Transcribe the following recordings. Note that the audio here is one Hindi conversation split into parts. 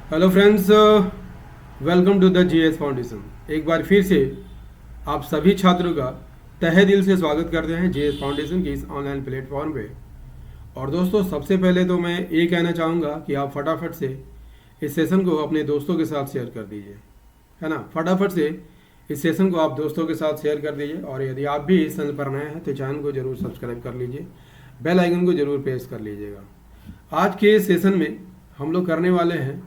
Hello friends, welcome to the GS foundation. एक बार फिर से आप सभी छात्रों का तहे दिल से स्वागत करते हैं जीएस फाउंडेशन की इस ऑनलाइन प्लेटफॉर्म पे। और दोस्तों, सबसे पहले तो मैं ये कहना चाहूँगा कि आप फटाफट से इस सेशन को अपने दोस्तों के साथ शेयर कर दीजिए, है ना। फटाफट से इस सेशन को आप दोस्तों के साथ शेयर कर दीजिए। और यदि आप भी इस चैनल पर नए हैं तो चैनल को जरूर सब्सक्राइब कर लीजिए, बेल आइकन को जरूर प्रेस कर लीजिएगा। आज के सेशन में हम लोग करने वाले हैं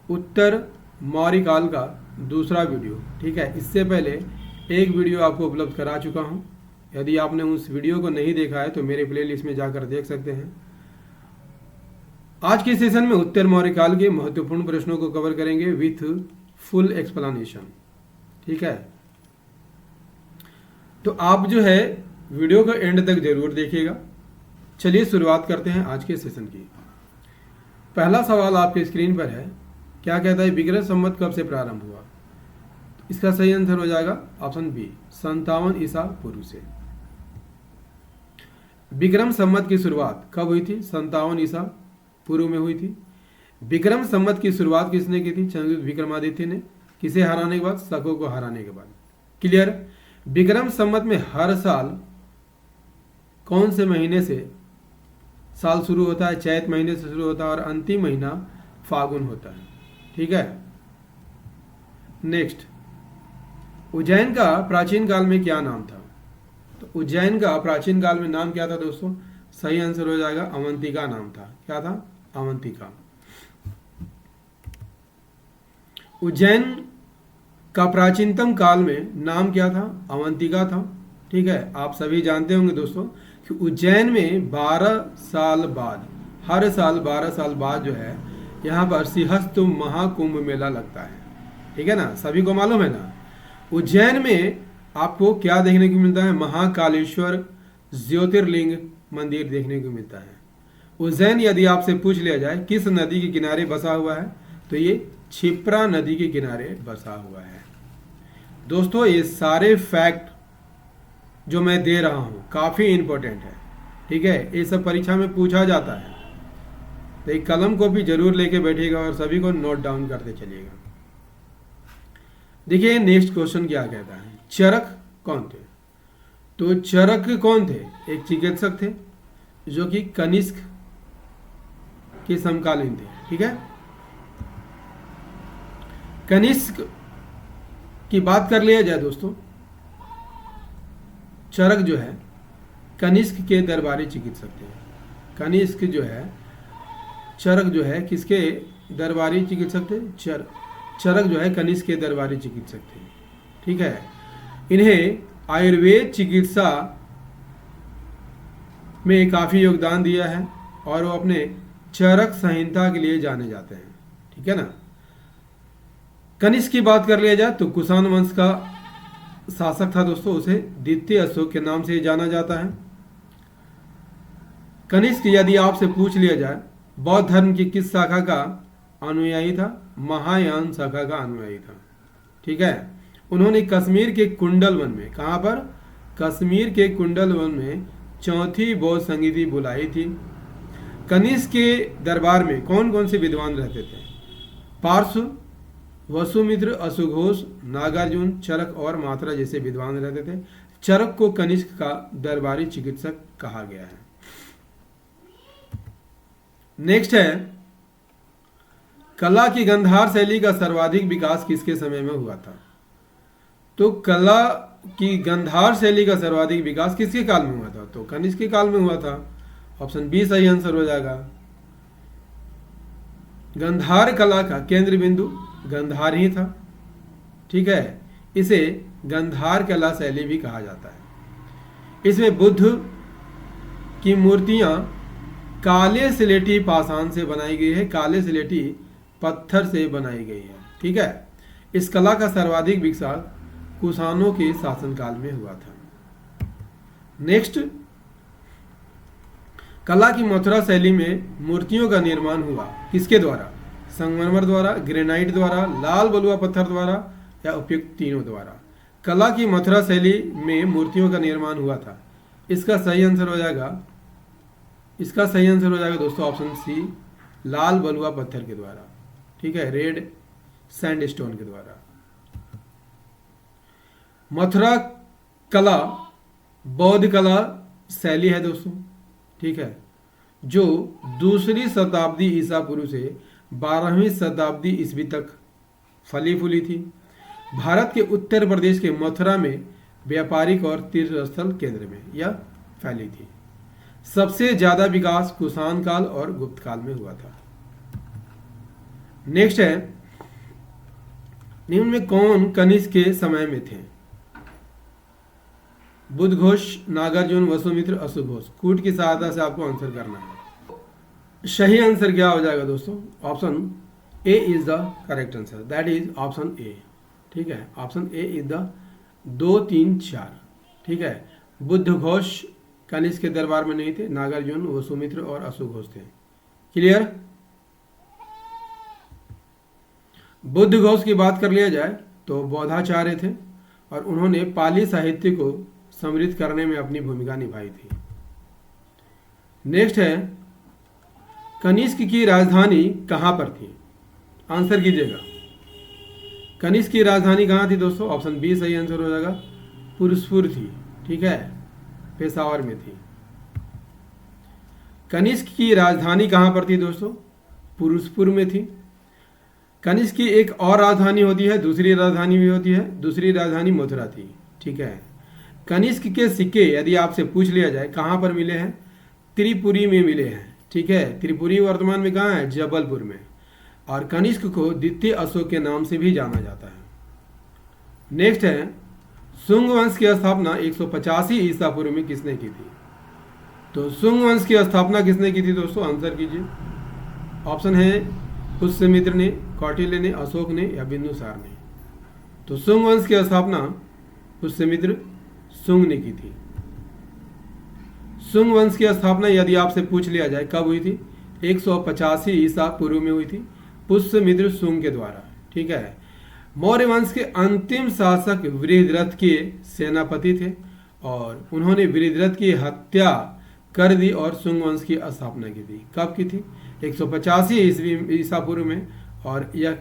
उत्तर मौर्य काल का दूसरा वीडियो। ठीक है, इससे पहले एक वीडियो आपको उपलब्ध करा चुका हूं। यदि आपने उस वीडियो को नहीं देखा है तो मेरे प्लेलिस्ट में जाकर देख सकते हैं। आज के सेशन में उत्तर मौर्य काल के महत्वपूर्ण प्रश्नों को कवर करेंगे विथ फुल एक्सप्लेनेशन। ठीक है, तो आप जो है वीडियो को एंड तक जरूर देखिएगा। चलिए शुरुआत करते हैं आज के सेशन की। पहला सवाल आपके स्क्रीन पर है, क्या कहता है विक्रम संवत कब से प्रारंभ हुआ? इसका सही आंसर हो जाएगा ऑप्शन बी, 57 ईसा पूर्व से। विक्रम संवत की शुरुआत कब हुई थी? 57 ईसा पूर्व में हुई थी। विक्रम संवत की शुरुआत किसने की थी? चंद्रगुप्त विक्रमादित्य ने। किसे हराने के बाद? शकों को हराने के बाद। क्लियर। विक्रम संवत में हर साल कौन से महीने से साल शुरू होता है? चैत महीने से शुरू होता है और अंतिम महीना फागुन होता है। ठीक है। नेक्स्ट, उज्जैन का प्राचीन काल में क्या नाम था? तो उज्जैन का प्राचीन काल में नाम क्या था दोस्तों? सही आंसर हो जाएगा अवंतिका नाम था। क्या था? अवंतिका। उज्जैन का प्राचीनतम काल में नाम क्या था? अवंतिका था। ठीक है, आप सभी जानते होंगे दोस्तों कि उज्जैन में 12 साल बाद, हर साल 12 साल बाद जो है यहाँ पर सिंहस्थ महाकुंभ मेला लगता है। ठीक है ना, सभी को मालूम है ना। उज्जैन में आपको क्या देखने को मिलता है? महाकालेश्वर ज्योतिर्लिंग मंदिर देखने को मिलता है। उज्जैन यदि आपसे पूछ लिया जाए किस नदी के किनारे बसा हुआ है, तो ये क्षिप्रा नदी के किनारे बसा हुआ है। दोस्तों, ये सारे फैक्ट जो मैं दे रहा हूँ काफ़ी इंपॉर्टेंट है। ठीक है, ये सब परीक्षा में पूछा जाता है, तो एक कलम को भी जरूर लेके बैठिएगा और सभी को नोट डाउन करते चलिएगा। देखिए नेक्स्ट क्वेश्चन क्या कहता है, चरक कौन थे? तो चरक कौन थे? एक चिकित्सक थे जो कि कनिष्क के समकालीन थे। ठीक है, कनिष्क की बात कर लिया जाए दोस्तों, चरक जो है कनिष्क के दरबारी चिकित्सक थे। कनिष्क जो है, चरक जो है किसके दरबारी चिकित्सक थे? चरक जो है कनिष्क के दरबारी चिकित्सक थे। ठीक है, इन्हें आयुर्वेद चिकित्सा में काफ़ी योगदान दिया है और वो अपने चरक संहिता के लिए जाने जाते हैं। ठीक है ना। कनिष्क की बात कर लिया जाए तो कुषाण वंश का शासक था दोस्तों, उसे द्वितीय अशोक के नाम से जाना जाता है। कनिष्क यदि आपसे पूछ लिया जाए बौद्ध धर्म की किस शाखा का अनुयायी था? महायान शाखा का अनुयायी था। ठीक है, उन्होंने कश्मीर के कुंडल वन में, कहाँ पर? कश्मीर के कुंडल वन में चौथी बौद्ध संगीति बुलाई थी। कनिष्क के दरबार में कौन कौन से विद्वान रहते थे? पार्श्व, वसुमित्र, अशुघोष, नागार्जुन, चरक और मात्रा जैसे विद्वान रहते थे। चरक को कनिष्क का दरबारी चिकित्सक कहा गया है। नेक्स्ट है, कला की गंधार शैली का सर्वाधिक विकास किसके समय में हुआ था? तो कला की गंधार शैली का सर्वाधिक विकास किसके काल में हुआ था? तो कनिष्क के काल में हुआ था। ऑप्शन बी सही आंसर हो जाएगा। गंधार कला का केंद्र बिंदु गंधार ही था। ठीक है, इसे गंधार कला शैली भी कहा जाता है। इसमें बुद्ध की मूर्तियां काले सिलेटी पाषाण से बनाई गई है, काले सिलेटी पत्थर से बनाई गई है। ठीक है, इस कला का सर्वाधिक विकास कुषाणों के शासनकाल में हुआ था। नेक्स्ट, कला की मथुरा शैली में मूर्तियों का निर्माण हुआ किसके द्वारा? संगमरमर द्वारा, ग्रेनाइट द्वारा, लाल बलुआ पत्थर द्वारा या उपयुक्त तीनों द्वारा। कला की मथुरा शैली में मूर्तियों का निर्माण हुआ था। इसका सही आंसर हो जाएगा दोस्तों ऑप्शन सी, लाल बलुआ पत्थर के द्वारा। ठीक है, रेड सैंडस्टोन के द्वारा। मथुरा कला बौद्ध कला शैली है दोस्तों, ठीक है, जो दूसरी शताब्दी ईसा पूर्व से 12वीं शताब्दी ईस्वी तक फली फूली थी। भारत के उत्तर प्रदेश के मथुरा में व्यापारिक और तीर्थ स्थल केंद्र में यह फैली थी। सबसे ज्यादा विकास कुषाण काल और गुप्त काल में हुआ था। नेक्स्ट है, निम्न में कौन कनिष्क के समय में थे? बुद्धघोष, नागार्जुन, वसुमित्र, अशुघोष। कूट की सहायता से आपको आंसर करना है। सही आंसर क्या हो जाएगा दोस्तों? Option A is the correct answer, that is option A. ठीक है, ऑप्शन ए इज द 2, 3, 4। ठीक है, बुद्धघोष कनिष्क के दरबार में नहीं थे, नागार्जुन, वसुमित्र और अशुघोष थे। क्लियर? बुद्धघोष की बात कर लिया जाए तो बौद्धाचार्य थे और उन्होंने पाली साहित्य को समृद्ध करने में अपनी भूमिका निभाई थी। नेक्स्ट है, कनिष्क की राजधानी कहां पर थी? आंसर कीजिएगा। कनिष्क की राजधानी कहां थी दोस्तों? ऑप्शन बी सही आंसर हो जाएगा, पुरुषपुर थी। ठीक है, पेशावर में थी। कनिष्क की राजधानी कहां पर थी दोस्तों? पुरुषपुर में थी। कनिष्क की एक और राजधानी होती है, दूसरी राजधानी भी होती है, दूसरी राजधानी मथुरा थी। ठीक है, कनिष्क के सिक्के यदि आपसे पूछ लिया जाए कहां पर मिले हैं? त्रिपुरी में मिले हैं। ठीक है, त्रिपुरी वर्तमान में कहां है? जबलपुर में। और कनिष्क को द्वितीय अशोक के नाम से भी जाना जाता है। नेक्स्ट है, शुंग वंश की स्थापना 185 ईसा पूर्व में किसने की थी? तो शुंग वंश की स्थापना किसने की थी दोस्तों? आंसर कीजिए। ऑप्शन है पुष्यमित्र ने, कौटिल्य ने, अशोक ने या बिंदुसार ने। तो शुंग वंश की स्थापना पुष्यमित्र शुंग ने की थी। शुंग वंश की स्थापना यदि आपसे पूछ लिया जाए कब हुई थी? 185 ईसा पूर्व में हुई थी, पुष्यमित्र शुंग के द्वारा। ठीक है, मौर्य वंश के अंतिम शासक वृहद्रथ के सेनापति थे और उन्होंने वृहद्रथ की हत्या कर दी और शुंग वंश की स्थापना की थी। कब की थी? 185 ईसा पूर्व में। और यह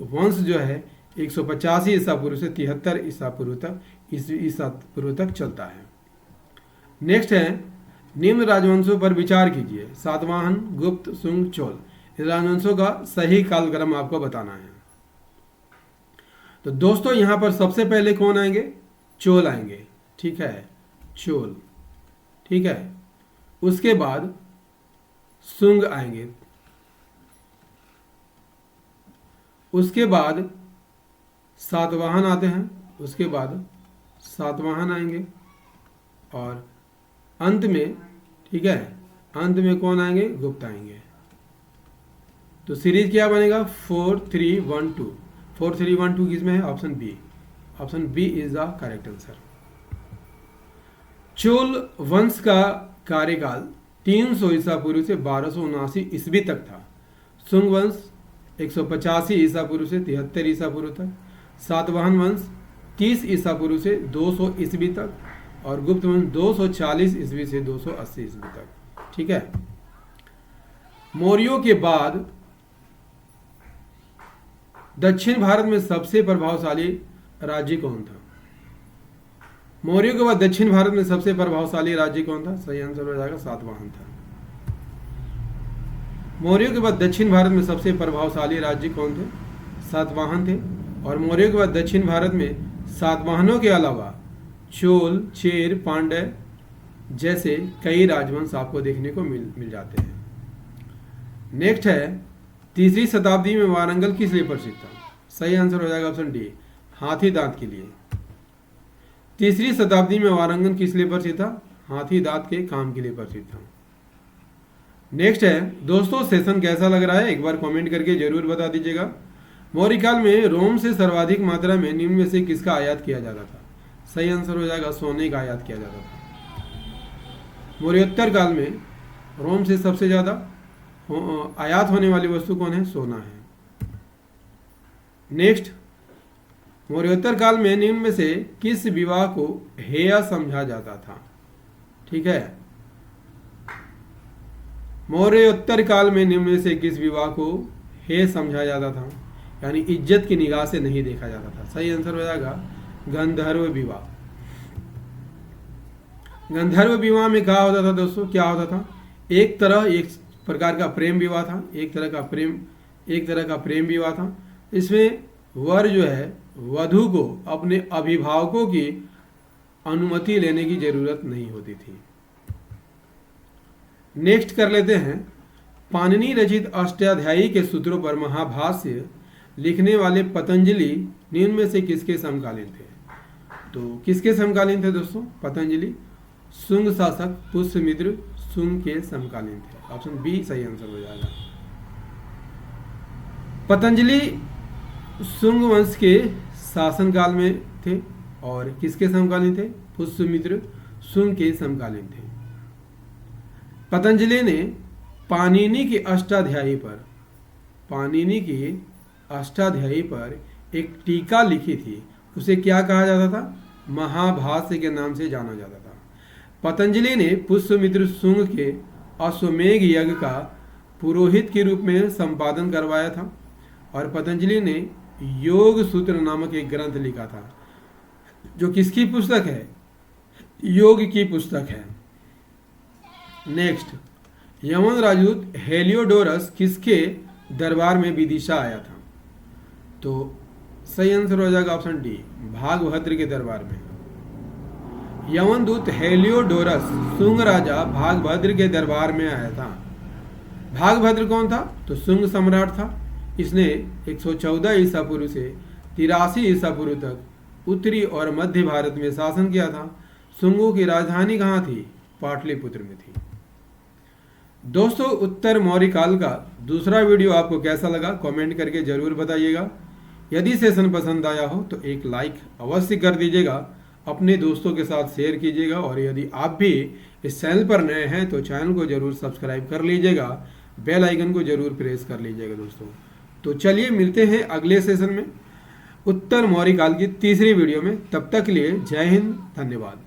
वंश जो है 185 ईसा पूर्व से 73 ईसा पूर्व तक चलता है। नेक्स्ट है, निम्न राजवंशों पर विचार कीजिए। सातवाहन, गुप्त, शुंग, चोल। इस राजवंशों का सही कालक्रम आपको बताना है। तो दोस्तों यहां पर सबसे पहले कौन आएंगे? चोल आएंगे। ठीक है, चोल। ठीक है, उसके बाद शुंग आएंगे, उसके बाद सातवाहन आते हैं, उसके बाद सातवाहन आएंगे और अंत में, ठीक है, अंत में कौन आएंगे? गुप्त आएंगे। तो सीरीज क्या बनेगा? 4, 3, 1, 2। 4, 3, 1, 2 किसमें है? Option B. Option B is the correct answer. Chola वंश का कार्यकाल 300 ईसा पूर्व से 1279 ईस्वी तक था। शुंग वंश 185 ईसा पूर्व से 73 ईसा पूर्व तक। सातवाहन वंश 30 ईसा पूर्व से 200 ईस्वी तक और गुप्त वंश 240 ईस्वी से 280 ईस्वी तक। ठीक है, मौर्यों के बाद दक्षिण भारत में सबसे प्रभावशाली राज्य कौन था? मौर्यों के बाद दक्षिण भारत में सबसे प्रभावशाली राज्य कौन था? सही आंसर हो जाएगा सातवाहन था। मौर्यों के बाद दक्षिण भारत में सबसे प्रभावशाली राज्य कौन थे? सातवाहन थे। और मौर्यों के बाद दक्षिण भारत में सातवाहनों के अलावा चोल, चेर, पांड्य जैसे कई राजवंश आपको देखने को मिल जाते हैं। नेक्स्ट है, तीसरी शताब्दी में वारंगल किस लिए प्रसिद्ध था? सही आंसर हो जाएगा ऑप्शन डी, हाथी दांत के लिए। तीसरी शताब्दी में वारंगल किस लिए प्रसिद्ध था? हाथी दांत के काम के लिए प्रसिद्ध था। नेक्स्ट है, दोस्तों सेशन कैसा लग रहा है एक बार कमेंट करके जरूर बता दीजिएगा। मौर्य काल में रोम से सर्वाधिक मात्रा में निम्न में से किसका आयात किया जाता था? सही आंसर हो जाएगा सोने का आयात किया जाता था। मौर्योत्तर काल में रोम से सबसे ज्यादा आयात होने वाली वस्तु कौन है? सोना है। नेक्स्ट, मौर्योत्तर काल में निम्न में से किस विवाह को हेय समझा जाता था? ठीक है, मौर्योत्तर काल में निम्न में से किस विवाह को हे समझा जाता था, यानी इज्जत की निगाह से नहीं देखा जाता था। सही आंसर हो जाएगा गंधर्व विवाह। गंधर्व विवाह में क्या होता था दोस्तों, क्या होता था, एक प्रकार का प्रेम विवाह था, एक तरह का प्रेम विवाह था। इसमें वर जो है वधु को अपने अभिभावकों की अनुमति लेने की जरूरत नहीं होती थी। नेक्स्ट कर लेते हैं, पाणिनि रचित अष्टाध्यायी के सूत्रों पर महाभाष्य लिखने वाले पतंजलि निम्न में से किसके समकालीन थे। तो किसके समकालीन थे दोस्तों, पतंजलि शुंग शासक पुष्यमित्र शुंग के समकालीन थे। ऑप्शन बी सही आंसर हो जाएगा। पतंजलि शुंग वंश के शासनकाल में थे और किसके समकालीन थे, पुष्यमित्र शुंग के समकालीन थे। पतंजलि ने पाणिनि की अष्टाध्यायी पर एक टीका लिखी थी, उसे क्या कहा जाता था, महाभाष्य के नाम से जाना जाता था। पतंजलि ने पुष्यमित्र शुंग के अश्वमेघ यज्ञ का पुरोहित के रूप में संपादन करवाया था और पतंजलि ने योग सूत्र नामक एक ग्रंथ लिखा था, जो किसकी पुस्तक है, योग की पुस्तक है। नेक्स्ट, यमन राजदूत हेलियोडोरस किसके दरबार में विदिशा आया था। तो सही आंसर हो जाएगा ऑप्शन डी, भागभद्र के दरबार में। यमन दूत हेलियोडोरस शुंग राजा भागभद्र के दरबार में आया था। भागभद्र कौन था, तो शुंग सम्राट था। इसने 114 ईसा पूर्व से 83 ईसा पूर्व तक उत्तरी और मध्य भारत में शासन किया था। शुंगों की राजधानी कहाँ थी, पाटलिपुत्र में थी। दोस्तों, उत्तर मौर्य काल का दूसरा वीडियो आपको कैसा लगा कमेंट करके जरूर बताइएगा। यदि सेशन पसंद आया हो तो एक लाइक अवश्य कर दीजिएगा, अपने दोस्तों के साथ शेयर कीजिएगा और यदि आप भी इस चैनल पर नए हैं तो चैनल को जरूर सब्सक्राइब कर लीजिएगा, बेल आइकन को जरूर प्रेस कर लीजिएगा दोस्तों। तो चलिए मिलते हैं अगले सेशन में उत्तर मौर्य काल की तीसरी वीडियो में। तब तक के लिए जय हिंद, धन्यवाद।